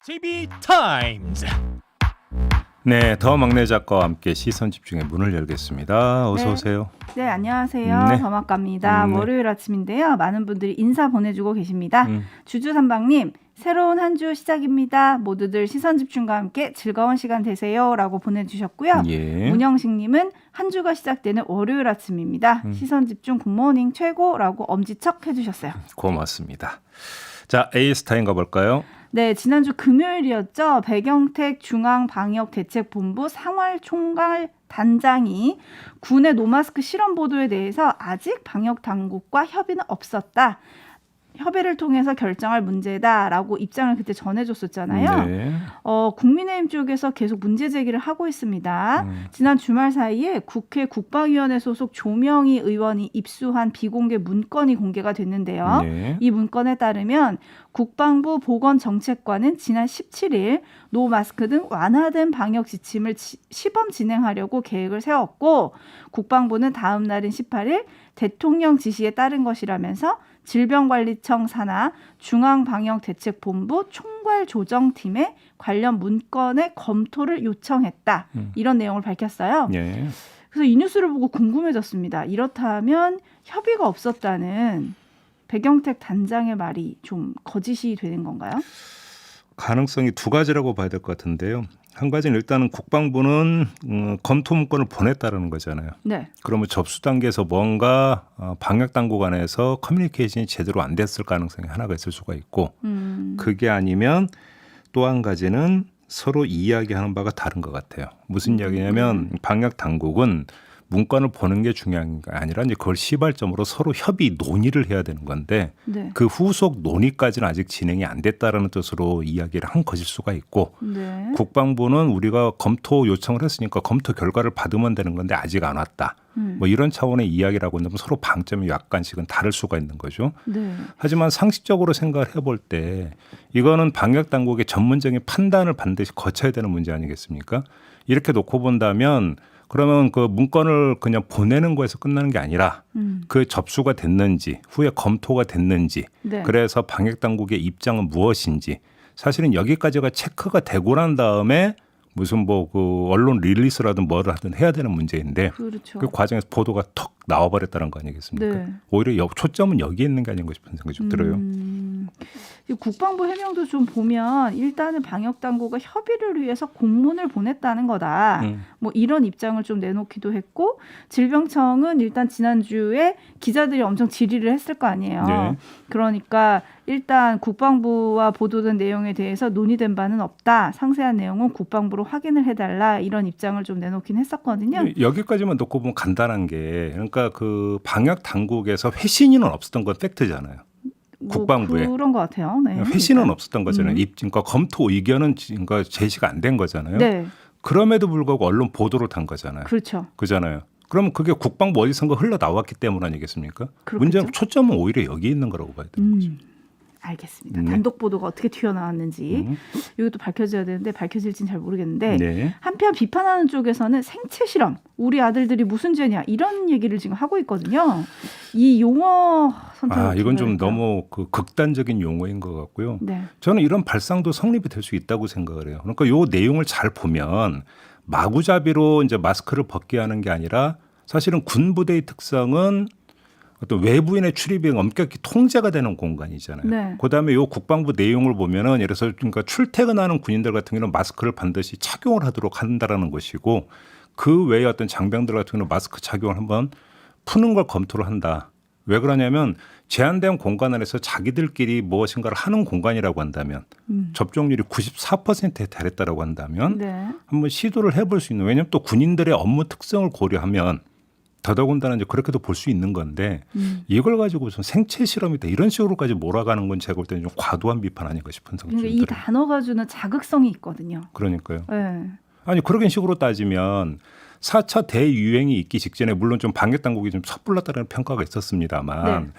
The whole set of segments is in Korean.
JB타임즈. 네, 더 막내 작가와 함께 시선 집중의 문을 열겠습니다. 어서 네. 오세요. 네, 안녕하세요. 네. 더막갑니다. 네. 월요일 아침인데요. 많은 분들이 인사 보내주고 계십니다. 주주삼방님, 새로운 한 주 시작입니다. 모두들 시선 집중과 함께 즐거운 시간 되세요. 라고 보내주셨고요. 예. 문영식님은 한 주가 시작되는 월요일 아침입니다. 시선 집중 굿모닝 최고라고 엄지척 해주셨어요. 고맙습니다. 자, A스타인 가볼까요? 네, 지난주 금요일이었죠. 백영택 중앙방역대책본부 상활총괄 단장이 군의 노마스크 실험 보도에 대해서 아직 방역당국과 협의는 없었다. 협의를 통해서 결정할 문제다라고 입장을 그때 전해줬었잖아요. 네. 국민의힘 쪽에서 계속 문제 제기를 하고 있습니다. 지난 주말 사이에 국회 국방위원회 소속 조명희 의원이 입수한 비공개 문건이 공개가 됐는데요. 네. 이 문건에 따르면 국방부 보건정책관은 지난 17일 노 마스크 등 완화된 방역 지침을 시범 진행하려고 계획을 세웠고 국방부는 다음 날인 18일 대통령 지시에 따른 것이라면서 질병관리청 산하 중앙방역대책본부 총괄조정팀에 관련 문건의 검토를 요청했다. 이런 내용을 밝혔어요. 예. 그래서 이 뉴스를 보고 궁금해졌습니다. 이렇다면 협의가 없었다는 백영택 단장의 말이 좀 거짓이 되는 건가요? 가능성이 두 가지라고 봐야 될 것 같은데요. 한 가지는 일단은 국방부는 검토 문건을 보냈다는 거잖아요. 네. 그러면 접수 단계에서 뭔가 방역 당국 안에서 커뮤니케이션이 제대로 안 됐을 가능성이 하나가 있을 수가 있고 그게 아니면 또 한 가지는 서로 이야기하는 바가 다른 것 같아요. 무슨 이야기냐면 방역 당국은 문건을 보는 게 중요한 게 아니라 이제 그걸 시발점으로 서로 협의 논의를 해야 되는 건데 네. 그 후속 논의까지는 아직 진행이 안 됐다라는 뜻으로 이야기를 한 것일 수가 있고 네. 국방부는 우리가 검토 요청을 했으니까 검토 결과를 받으면 되는 건데 아직 안 왔다. 뭐 이런 차원의 이야기라고 한다면 서로 방점이 약간씩은 다를 수가 있는 거죠. 네. 하지만 상식적으로 생각을 해볼 때 이거는 방역 당국의 전문적인 판단을 반드시 거쳐야 되는 문제 아니겠습니까? 이렇게 놓고 본다면 그러면 그 문건을 그냥 보내는 거에서 끝나는 게 아니라 그 접수가 됐는지 후에 검토가 됐는지 네. 그래서 방역 당국의 입장은 무엇인지 사실은 여기까지가 체크가 되고 난 다음에 무슨 뭐 그 언론 릴리스라든 뭐를 하든 해야 되는 문제인데 그렇죠. 그 과정에서 보도가 턱 나와버렸다는 거 아니겠습니까? 네. 오히려 초점은 여기에 있는 게 아닌가 싶은 생각이 좀 들어요. 이 국방부 해명도 좀 보면 일단은 방역당국과 협의를 위해서 공문을 보냈다는 거다. 뭐 이런 입장을 좀 내놓기도 했고 질병청은 일단 지난주에 기자들이 엄청 질의를 했을 거 아니에요. 네. 그러니까 일단 국방부와 보도된 내용에 대해서 논의된 바는 없다. 상세한 내용은 국방부로 확인을 해달라. 이런 입장을 좀 내놓긴 했었거든요. 여기까지만 놓고 보면 간단한 게 그러니까 그 방역 당국에서 회신인은 없었던 건 팩트잖아요. 국방부에. 뭐 그런 것 같아요. 네. 회신은 그러니까. 없었던 거잖아요. 그러니까 검토 의견은 그러니까 제시가 안 된 거잖아요. 네. 그럼에도 불구하고 언론 보도를 탄 거잖아요. 그렇죠. 그잖아요. 그러면 그게 국방부 어디선가 흘러나왔기 때문 아니겠습니까? 그렇겠죠. 문제 초점은 오히려 여기 있는 거라고 봐야 되는 거죠. 알겠습니다. 네. 단독 보도가 어떻게 튀어나왔는지 이것도 밝혀져야 되는데 밝혀질지는 잘 모르겠는데 네. 한편 비판하는 쪽에서는 생체 실험, 우리 아들들이 무슨 죄냐 이런 얘기를 지금 하고 있거든요. 이 용어 선택 이건 좀 너무 그 극단적인 용어인 것 같고요. 네. 저는 이런 발상도 성립이 될 수 있다고 생각을 해요. 그러니까 요 내용을 잘 보면 마구잡이로 이제 마스크를 벗게 하는 게 아니라 사실은 군부대의 특성은 어떤 외부인의 출입이 엄격히 통제가 되는 공간이잖아요. 네. 그다음에 요 국방부 내용을 보면은 예를 들어서 그러니까 출퇴근하는 군인들 같은 경우는 마스크를 반드시 착용을 하도록 한다라는 것이고 그 외에 어떤 장병들 같은 경우는 마스크 착용을 한번 푸는 걸 검토를 한다. 왜 그러냐면 제한된 공간 안에서 자기들끼리 무엇인가를 하는 공간이라고 한다면 접종률이 94%에 달했다라고 한다면 네. 한번 시도를 해볼 수 있는 왜냐하면 또 군인들의 업무 특성을 고려하면 더더군다나 이제 그렇게도 볼 수 있는 건데 이걸 가지고 좀 생체 실험이다 이런 식으로까지 몰아가는 건 제가 볼 때는 좀 과도한 비판 아닌가 싶은 생각이 그러니까 좀 이 들어요. 단어가 주는 자극성이 있거든요. 그러니까요. 네. 아니 그런 식으로 따지면 4차 대유행이 있기 직전에 물론 좀 방역 당국이 좀 섣불렀다는 평가가 있었습니다만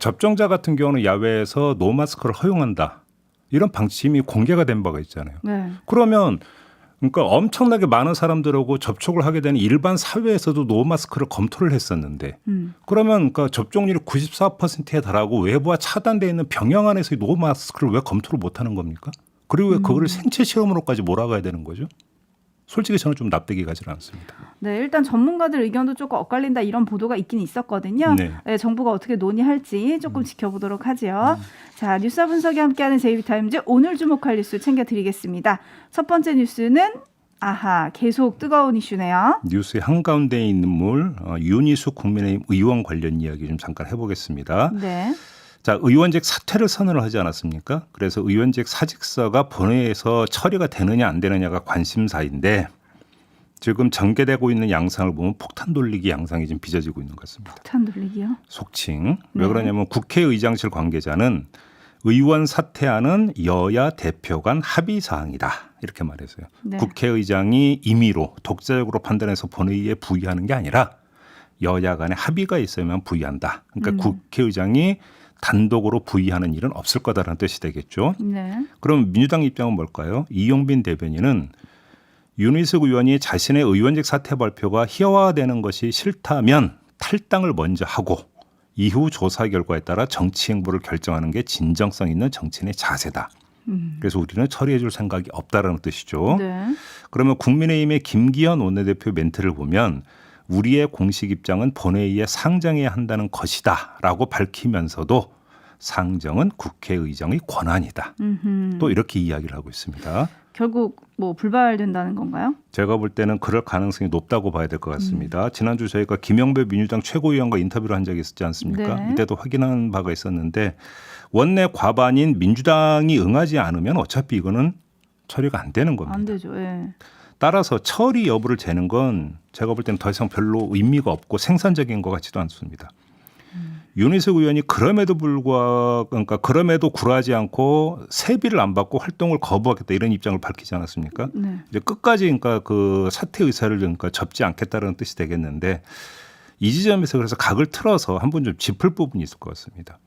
접종자 같은 경우는 야외에서 노마스크를 허용한다. 이런 방침이 공개가 된 바가 있잖아요. 네. 그러면 그러니까 엄청나게 많은 사람들하고 접촉을 하게 되는 일반 사회에서도 노마스크를 검토를 했었는데 그러면 그러니까 접종률이 94%에 달하고 외부와 차단되어 있는 병영 안에서의 노마스크를 왜 검토를 못하는 겁니까? 그리고 왜 그거를 생체 시험으로까지 몰아가야 되는 거죠? 솔직히 저는 좀 납득이 가지 않습니다. 네, 일단 전문가들 의견도 조금 엇갈린다 이런 보도가 있긴 있었거든요. 네. 네, 정부가 어떻게 논의할지 조금 지켜보도록 하죠. 자, 뉴스와 분석이 함께하는 제이비타임즈 오늘 주목할 뉴스 챙겨드리겠습니다. 첫 번째 뉴스는 계속 뜨거운 이슈네요. 뉴스의 한가운데에 있는 인물 윤희숙 국민의힘 의원 관련 이야기 좀 잠깐 해보겠습니다. 네. 자, 의원직 사퇴를 선언을 하지 않았습니까? 그래서 의원직 사직서가 본회의에서 처리가 되느냐 안 되느냐가 관심사인데 지금 전개되고 있는 양상을 보면 폭탄 돌리기 양상이 좀 빚어지고 있는 것 같습니다. 폭탄 돌리기요? 속칭. 왜 네. 그러냐면 국회의장실 관계자는 의원 사퇴하는 여야 대표 간 합의 사항이다. 이렇게 말했어요. 네. 국회의장이 임의로 독자적으로 판단해서 본회의에 부의하는 게 아니라 여야 간에 합의가 있으면 부의한다. 그러니까 국회의장이 단독으로 부의하는 일은 없을 거다라는 뜻이 되겠죠. 네. 그럼 민주당 입장은 뭘까요? 이용빈 대변인은 윤희숙 의원이 자신의 의원직 사퇴 발표가 희화화되는 것이 싫다면 탈당을 먼저 하고 이후 조사 결과에 따라 정치 행보를 결정하는 게 진정성 있는 정치인의 자세다. 그래서 우리는 처리해 줄 생각이 없다라는 뜻이죠. 네. 그러면 국민의힘의 김기현 원내대표 멘트를 보면 우리의 공식 입장은 본회의에 상정해야 한다는 것이다라고 밝히면서도 상정은 국회의장의 권한이다. 또 이렇게 이야기를 하고 있습니다. 결국 뭐 불발된다는 건가요? 제가 볼 때는 그럴 가능성이 높다고 봐야 될 것 같습니다. 지난주 저희가 김영배 민주당 최고위원과 인터뷰를 한 적이 있었지 않습니까? 네. 이때도 확인한 바가 있었는데 원내 과반인 민주당이 응하지 않으면 어차피 이거는 처리가 안 되는 겁니다. 안 되죠. 예. 따라서 처리 여부를 재는 건 제가 볼 때는 더 이상 별로 의미가 없고 생산적인 것 같지도 않습니다. 윤희숙 의원이 그럼에도 굴하지 않고 세비를 안 받고 활동을 거부하겠다 이런 입장을 밝히지 않았습니까? 네. 이제 끝까지 그러니까 그 사퇴 의사를 접지 않겠다는 뜻이 되겠는데 이 지점에서 그래서 각을 틀어서 한번 좀 짚을 부분이 있을 것 같습니다.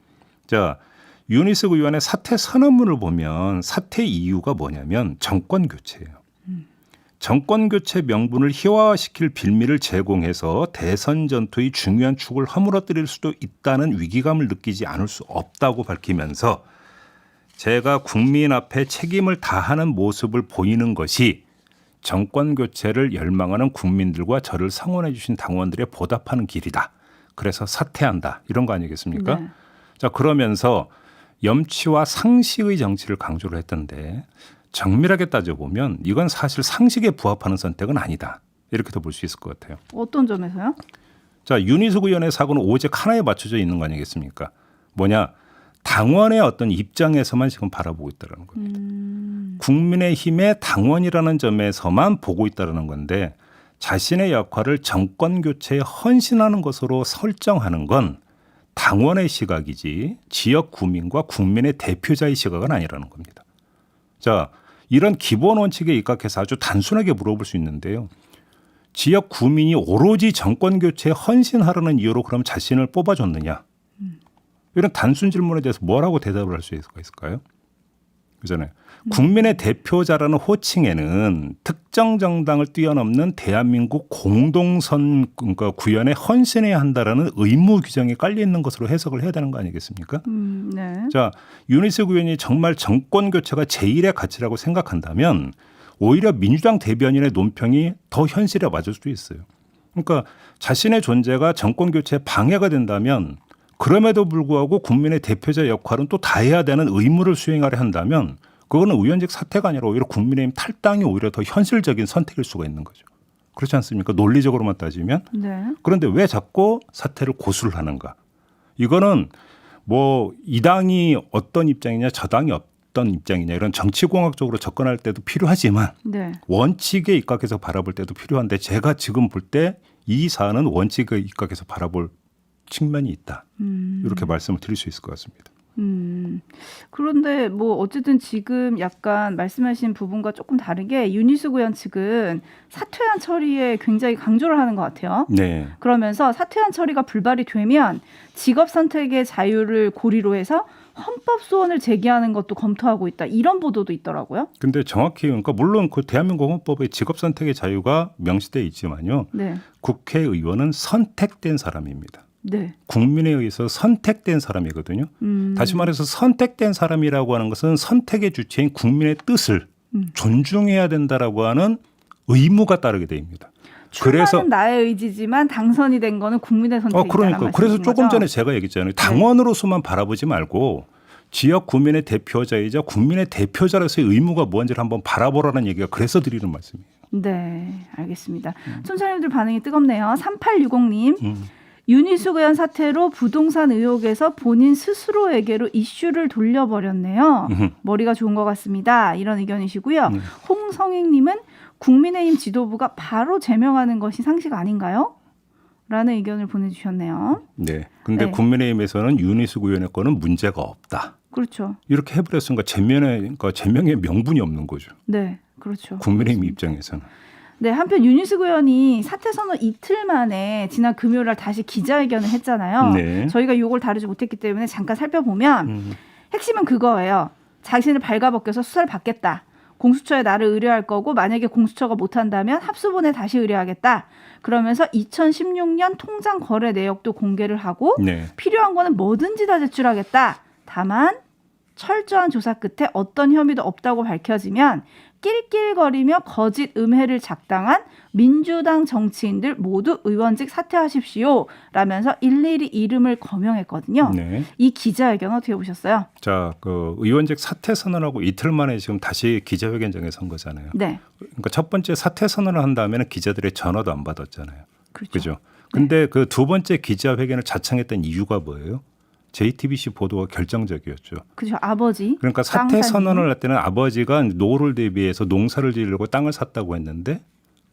자, 윤희숙 의원의 사퇴 선언문을 보면 사퇴 이유가 뭐냐면 정권 교체예요. 정권 교체 명분을 희화화시킬 빌미를 제공해서 대선 전투의 중요한 축을 허물어뜨릴 수도 있다는 위기감을 느끼지 않을 수 없다고 밝히면서 제가 국민 앞에 책임을 다하는 모습을 보이는 것이 정권 교체를 열망하는 국민들과 저를 성원해 주신 당원들에 보답하는 길이다. 그래서 사퇴한다. 이런 거 아니겠습니까? 네. 자, 그러면서 염치와 상식의 정치를 강조를 했던데 정밀하게 따져보면 이건 사실 상식에 부합하는 선택은 아니다. 이렇게도 볼 수 있을 것 같아요. 어떤 점에서요? 자, 윤희숙 의원의 사고는 오직 하나에 맞춰져 있는 거 아니겠습니까? 뭐냐? 당원의 어떤 입장에서만 지금 바라보고 있다는 겁니다. 국민의힘의 당원이라는 점에서만 보고 있다는 건데 자신의 역할을 정권 교체에 헌신하는 것으로 설정하는 건 당원의 시각이지 지역 구민과 국민의 대표자의 시각은 아니라는 겁니다. 자, 이런 기본 원칙에 입각해서 아주 단순하게 물어볼 수 있는데요. 지역 구민이 오로지 정권 교체에 헌신하라는 이유로 그럼 자신을 뽑아줬느냐? 이런 단순 질문에 대해서 뭐라고 대답을 할 수 있을까요? 그잖아요. 국민의 대표자라는 호칭에는 특정 정당을 뛰어넘는 대한민국 공동선 그러니까 구현에 헌신해야 한다라는 의무 규정이 깔려 있는 것으로 해석을 해야 되는 거 아니겠습니까? 네. 자, 윤희숙 의원이 정말 정권 교체가 제1의 가치라고 생각한다면 오히려 민주당 대변인의 논평이 더 현실에 맞을 수도 있어요. 그러니까 자신의 존재가 정권 교체에 방해가 된다면 그럼에도 불구하고 국민의 대표자 역할은 또 다해야 되는 의무를 수행하려 한다면 그거는 의원직 사퇴가 아니라 오히려 국민의힘 탈당이 오히려 더 현실적인 선택일 수가 있는 거죠. 그렇지 않습니까? 논리적으로만 따지면. 네. 그런데 왜 자꾸 사퇴를 고수를 하는가? 이거는 뭐 이 당이 어떤 입장이냐 저 당이 어떤 입장이냐 이런 정치공학적으로 접근할 때도 필요하지만 네. 원칙에 입각해서 바라볼 때도 필요한데 제가 지금 볼 때 이 사안은 원칙에 입각해서 바라볼 측면이 있다. 이렇게 말씀을 드릴 수 있을 것 같습니다. 그런데 뭐 어쨌든 지금 약간 말씀하신 부분과 조금 다르게 윤희숙 의원 측은 사퇴안 처리에 굉장히 강조를 하는 것 같아요. 네. 그러면서 사퇴안 처리가 불발이 되면 직업 선택의 자유를 고리로 해서 헌법 소원을 제기하는 것도 검토하고 있다. 이런 보도도 있더라고요. 근데 정확히 그러니까 물론 그 대한민국 헌법에 직업 선택의 자유가 명시되어 있지만요. 네. 국회의원은 선택된 사람입니다. 네. 국민에 의해서 선택된 사람이거든요. 다시 말해서 선택된 사람이라고 하는 것은 선택의 주체인 국민의 뜻을 존중해야 된다라고 하는 의무가 따르게 됩니다. 출마는 나의 의지지만 당선이 된 거는 국민의 선택이라는 그러니까 그래서 조금 거죠? 전에 제가 얘기했잖아요. 당원으로서만 바라보지 말고 지역 국민의 대표자이자 국민의 대표자로서의 의무가 뭔지를 한번 바라보라는 얘기가 그래서 드리는 말씀이에요. 네, 알겠습니다. 촌철님들 반응이 뜨겁네요. 3860님. 윤희숙 의원 사태로 부동산 의혹에서 본인 스스로에게로 이슈를 돌려버렸네요. 머리가 좋은 것 같습니다. 이런 의견이시고요. 홍성익님은 국민의힘 지도부가 바로 제명하는 것이 상식 아닌가요? 라는 의견을 보내주셨네요. 네. 근데 네. 국민의힘에서는 윤희숙 의원의 거는 문제가 없다. 그렇죠. 이렇게 해버렸으니까 제명의 명분이 없는 거죠. 네, 그렇죠. 국민의힘 입장에서는. 네, 한편 윤희숙 의원이 사퇴 선언 이틀 만에 지난 금요일 날 다시 기자회견을 했잖아요. 네. 저희가 이걸 다루지 못했기 때문에 잠깐 살펴보면 핵심은 그거예요. 자신을 발가벗겨서 수사를 받겠다. 공수처에 나를 의뢰할 거고 만약에 공수처가 못한다면 합수본에 다시 의뢰하겠다. 그러면서 2016년 통장 거래 내역도 공개를 하고 네. 필요한 거는 뭐든지 다 제출하겠다. 다만 철저한 조사 끝에 어떤 혐의도 없다고 밝혀지면 낄낄거리며 거짓 음해를 작당한 민주당 정치인들 모두 의원직 사퇴하십시오. 라면서 일일이 이름을 거명했거든요. 네. 이 기자회견 어떻게 보셨어요? 자, 그 의원직 사퇴 선언하고 이틀 만에 지금 다시 기자회견장에 선 거잖아요. 네. 그러니까 첫 번째 사퇴 선언을 한 다음에는 기자들의 전화도 안 받았잖아요. 그렇죠. 그죠? 근데 그 두 번째 기자회견을 자청했던 이유가 뭐예요? JTBC 보도가 결정적이었죠. 그죠. 아버지. 그러니까 사퇴 선언을 할 때는 아버지가 노후를 대비해서 농사를 지으려고 땅을 샀다고 했는데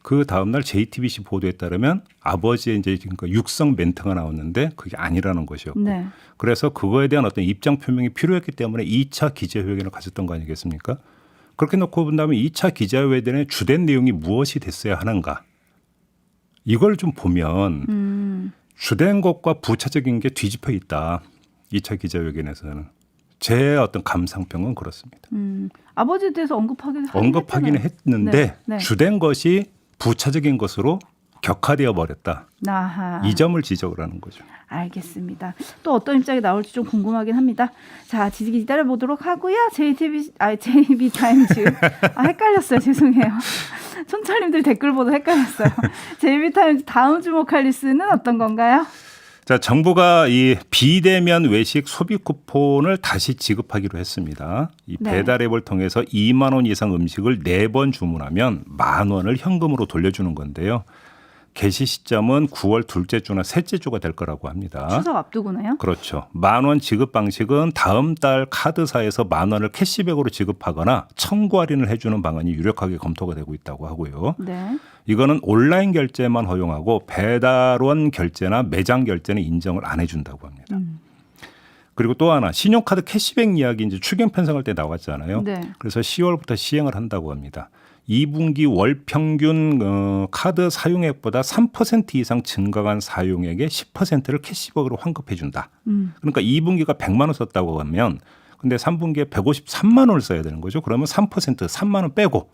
그 다음 날 JTBC 보도에 따르면 아버지의 이제 그러니까 육성 멘트가 나왔는데 그게 아니라는 것이었고. 네. 그래서 그거에 대한 어떤 입장 표명이 필요했기 때문에 2차 기자회견을 가졌던 거 아니겠습니까? 그렇게 놓고 본다면 2차 기자회견의 주된 내용이 무엇이 됐어야 하는가? 이걸 좀 보면 주된 것과 부차적인 게 뒤집혀 있다. 2차 기자회견에서는. 제 어떤 감상평은 그렇습니다. 아버지에 대해서 언급하기는 했는데 네. 주된 것이 부차적인 것으로 격화되어 버렸다. 아하. 이 점을 지적을 하는 거죠. 알겠습니다. 또 어떤 입장이 나올지 좀 궁금하긴 합니다. 자, 기다려보도록 하고요. JB타임즈. 헷갈렸어요. 죄송해요. 촌철님들 댓글 보도 헷갈렸어요. JB타임즈 다음 주목할 뉴스는 어떤 건가요? 자, 정부가 이 비대면 외식 소비 쿠폰을 다시 지급하기로 했습니다. 이 네. 배달 앱을 통해서 2만 원 이상 음식을 4번 주문하면 10,000원을 현금으로 돌려주는 건데요. 개시 시점은 9월 둘째 주나 셋째 주가 될 거라고 합니다. 추석 앞두고나요? 그렇죠. 10,000원 지급 방식은 다음 달 카드사에서 10,000원을 캐시백으로 지급하거나 청구 할인을 해주는 방안이 유력하게 검토가 되고 있다고 하고요. 네. 이거는 온라인 결제만 허용하고 배달원 결제나 매장 결제는 인정을 안 해준다고 합니다. 그리고 또 하나 신용카드 캐시백 이야기 이제 추경 편성할 때 나왔잖아요. 네. 그래서 10월부터 시행을 한다고 합니다. 2분기 월 평균 카드 사용액보다 3% 이상 증가한 사용액의 10%를 캐시백으로 환급해 준다. 그러니까 2분기가 100만 원 썼다고 하면 근데 3분기에 153만 원을 써야 되는 거죠. 그러면 3% 3만 원 빼고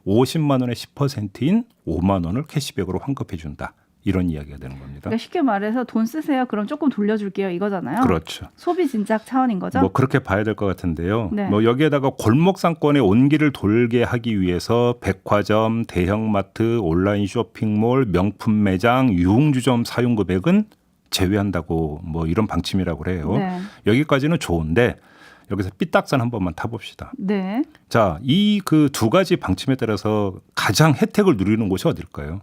50만 원의 10%인 5만 원을 캐시백으로 환급해 준다. 이런 이야기가 되는 겁니다. 그러니까 쉽게 말해서 돈 쓰세요. 그럼 조금 돌려줄게요. 이거잖아요. 그렇죠. 소비 진작 차원인 거죠. 뭐 그렇게 봐야 될 것 같은데요. 네. 뭐 여기에다가 골목 상권의 온기를 돌게 하기 위해서 백화점, 대형마트, 온라인 쇼핑몰, 명품 매장, 유흥주점 사용 금액은 제외한다고 뭐 이런 방침이라고 그래요. 네. 여기까지는 좋은데 여기서 삐딱선 한 번만 타봅시다. 네. 자, 이 그 두 가지 방침에 따라서 가장 혜택을 누리는 곳이 어딜까요?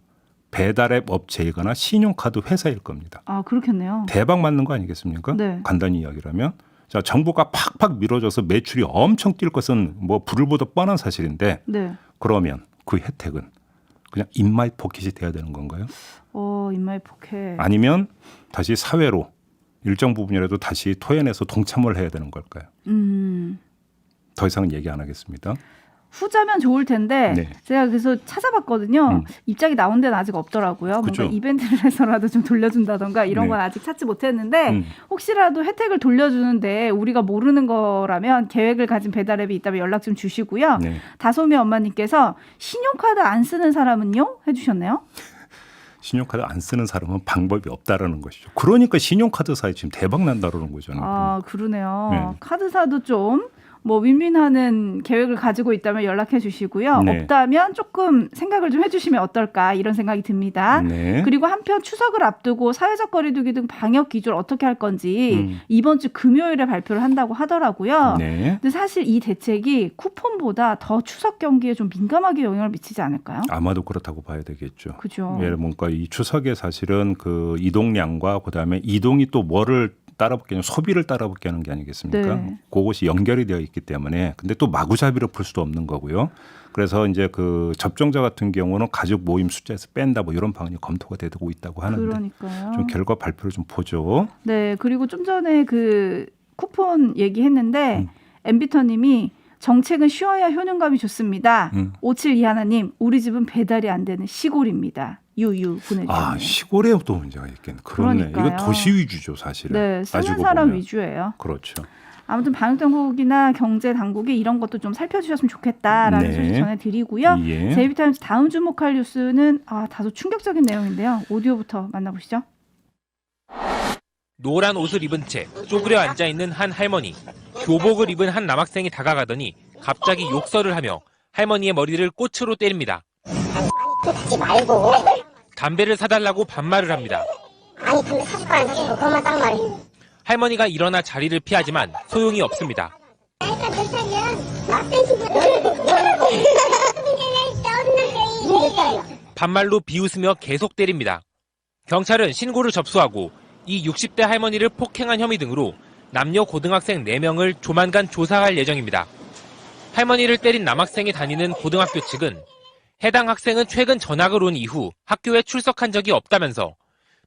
배달앱 업체이거나 신용카드 회사일 겁니다. 아, 그렇겠네요. 대박 맞는 거 아니겠습니까? 네. 간단히 이야기라면. 자, 정부가 팍팍 밀어줘서 매출이 엄청 뛸 것은 뭐 불을 보듯 뻔한 사실인데 네. 그러면 그 혜택은 그냥 인마이 포켓이 돼야 되는 건가요? 인마이 포켓. 아니면 다시 사회로 일정 부분이라도 다시 토해내서 동참을 해야 되는 걸까요? 더 이상은 얘기 안 하겠습니다. 후자면 좋을 텐데 네. 제가 그래서 찾아봤거든요. 입장이 나온 데는 아직 없더라고요. 그죠. 뭔가 이벤트를 해서라도 좀 돌려준다던가 이런 네. 건 아직 찾지 못했는데 혹시라도 혜택을 돌려주는데 우리가 모르는 거라면 계획을 가진 배달앱이 있다면 연락 좀 주시고요. 네. 다솜이 엄마님께서 신용카드 안 쓰는 사람은요? 해주셨네요. 신용카드 안 쓰는 사람은 방법이 없다라는 것이죠. 그러니까 신용카드사에 지금 대박 난다라는 거잖아요. 아, 그러네요. 네. 카드사도 좀 뭐 윈윈하는 계획을 가지고 있다면 연락해 주시고요. 네. 없다면 조금 생각을 좀 해주시면 어떨까 이런 생각이 듭니다. 네. 그리고 한편 추석을 앞두고 사회적 거리두기 등 방역 기조를 어떻게 할 건지 이번 주 금요일에 발표를 한다고 하더라고요. 네. 근데 사실 이 대책이 쿠폰보다 더 추석 경기에 좀 민감하게 영향을 미치지 않을까요? 아마도 그렇다고 봐야 되겠죠. 그죠. 예, 뭔가 이 추석에 사실은 그 이동량과 그다음에 이동이 또 뭐를 따라붙게 하는 소비를 따라붙게 하는 게 아니겠습니까? 네. 그것이 연결이 되어 있기 때문에 근데 또 마구잡이로 풀 수도 없는 거고요. 그래서 이제 그 접종자 같은 경우는 가족 모임 숫자에서 뺀다 뭐 이런 방안이 검토가 되고 있다고 하는데 그러니까요. 좀 결과 발표를 좀 보죠. 네, 그리고 좀 전에 그 쿠폰 얘기했는데 엠비터님이 정책은 쉬워야 효능감이 좋습니다. 5721님, 우리 집은 배달이 안 되는 시골입니다. 유유 보내주셨네요. 아, 시골에 또 문제가 있겠네. 그렇네. 그러니까요. 이거 도시 위주죠, 사실은. 네, 쓰는 따지고 사람 보면. 위주예요. 그렇죠. 아무튼 방역당국이나 경제당국이 이런 것도 좀 살펴주셨으면 좋겠다라는 네. 소식 전해드리고요. 예. 제이비타임즈 다음 주목할 뉴스는 다소 충격적인 내용인데요. 오디오부터 만나보시죠. 노란 옷을 입은 채 쪼그려 앉아있는 한 할머니. 교복을 입은 한 남학생이 다가가더니 갑자기 욕설을 하며 할머니의 머리를 꽃으로 때립니다. 하지 말고. 담배를 사달라고 반말을 합니다. 아니 담배 사줄 거안 사줄 거 그것만 딱 말해. 할머니가 일어나 자리를 피하지만 소용이 없습니다. 나이가 몇 살이야? 나 빼시고 반말로 비웃으며 계속 때립니다. 경찰은 신고를 접수하고 이 60대 할머니를 폭행한 혐의 등으로 남녀 고등학생 4명을 조만간 조사할 예정입니다. 할머니를 때린 남학생이 다니는 고등학교 측은 해당 학생은 최근 전학을 온 이후 학교에 출석한 적이 없다면서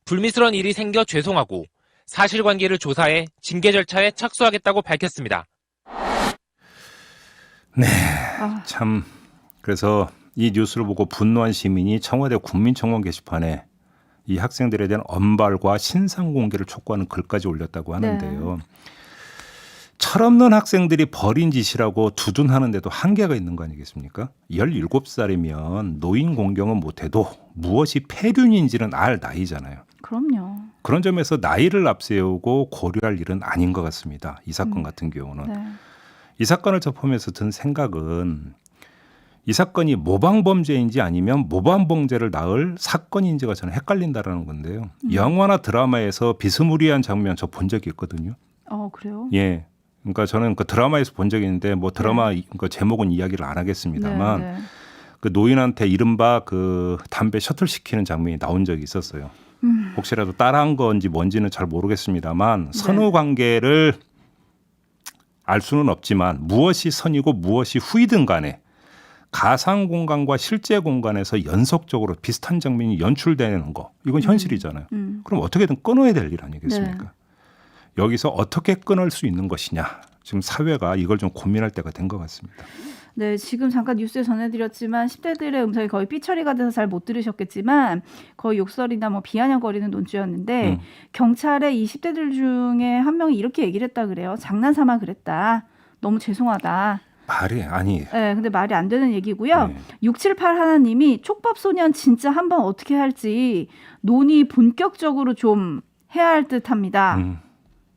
불미스러운 일이 생겨 죄송하고 사실관계를 조사해 징계 절차에 착수하겠다고 밝혔습니다. 네. 참 그래서 이 뉴스를 보고 분노한 시민이 청와대 국민청원 게시판에 이 학생들에 대한 엄벌과 신상 공개를 촉구하는 글까지 올렸다고 하는데요. 철없는 학생들이 벌인 짓이라고 두둔하는데도 한계가 있는 거 아니겠습니까? 17살이면 노인 공경은 못해도 무엇이 폐륜인지는 알 나이잖아요. 그럼요. 그런 점에서 나이를 앞세우고 고려할 일은 아닌 것 같습니다. 이 사건 같은 경우는. 네. 이 사건을 접하면서 든 생각은 이 사건이 모방범죄인지 아니면 모방범죄를 낳을 사건인지가 저는 헷갈린다라는 건데요. 영화나 드라마에서 비스무리한 장면 저 본 적이 있거든요. 그래요? 예. 그러니까 저는 그 드라마에서 본 적이 있는데 뭐 드라마 그 제목은 이야기를 안 하겠습니다만 네. 그 노인한테 이른바 그 담배 셔틀 시키는 장면이 나온 적이 있었어요. 혹시라도 따라한 건지 뭔지는 잘 모르겠습니다만 선후 관계를 알 수는 없지만 무엇이 선이고 무엇이 후이든 간에 가상 공간과 실제 공간에서 연속적으로 비슷한 장면이 연출되는 거 이건 현실이잖아요. 그럼 어떻게든 끊어야 될 일 아니겠습니까? 네. 여기서 어떻게 끊을 수 있는 것이냐. 지금 사회가 이걸 좀 고민할 때가 된 것 같습니다. 네, 지금 잠깐 뉴스에 전해드렸지만 10대들의 음성이 거의 삐처리가 돼서 잘 못 들으셨겠지만 거의 욕설이나 뭐 비아냥거리는 논주였는데 경찰의 이 10대들 중에 한 명이 이렇게 얘기를 했다 그래요. 장난삼아 그랬다. 너무 죄송하다. 말이 아니. 네, 근데 말이 안 되는 얘기고요. 네. 678 하나님이 촉법소년 진짜 한번 어떻게 할지 논의 본격적으로 좀 해야 할 듯합니다.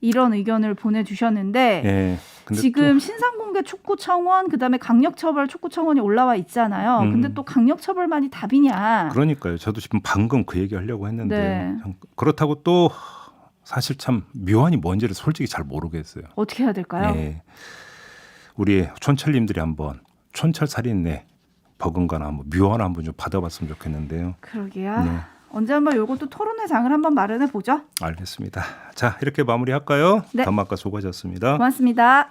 이런 의견을 보내주셨는데 예. 근데 지금 신상공개 촉구 청원 그다음에 강력처벌 촉구 청원이 올라와 있잖아요. 근데 또 강력처벌만이 답이냐? 그러니까요. 저도 지금 방금 그 얘기 하려고 했는데 네. 그렇다고 또 사실 참 묘한이 뭔지를 솔직히 잘 모르겠어요. 어떻게 해야 될까요? 예. 우리 촌철님들이 한번 촌철 살인내 버금가나 한번 묘한 한번 좀 받아봤으면 좋겠는데요. 그러게요. 네. 언제 한번 요것도 토론회 장을 한번 마련해 보죠. 알겠습니다. 자, 이렇게 마무리할까요? 네. 담마과 수고하셨습니다. 고맙습니다.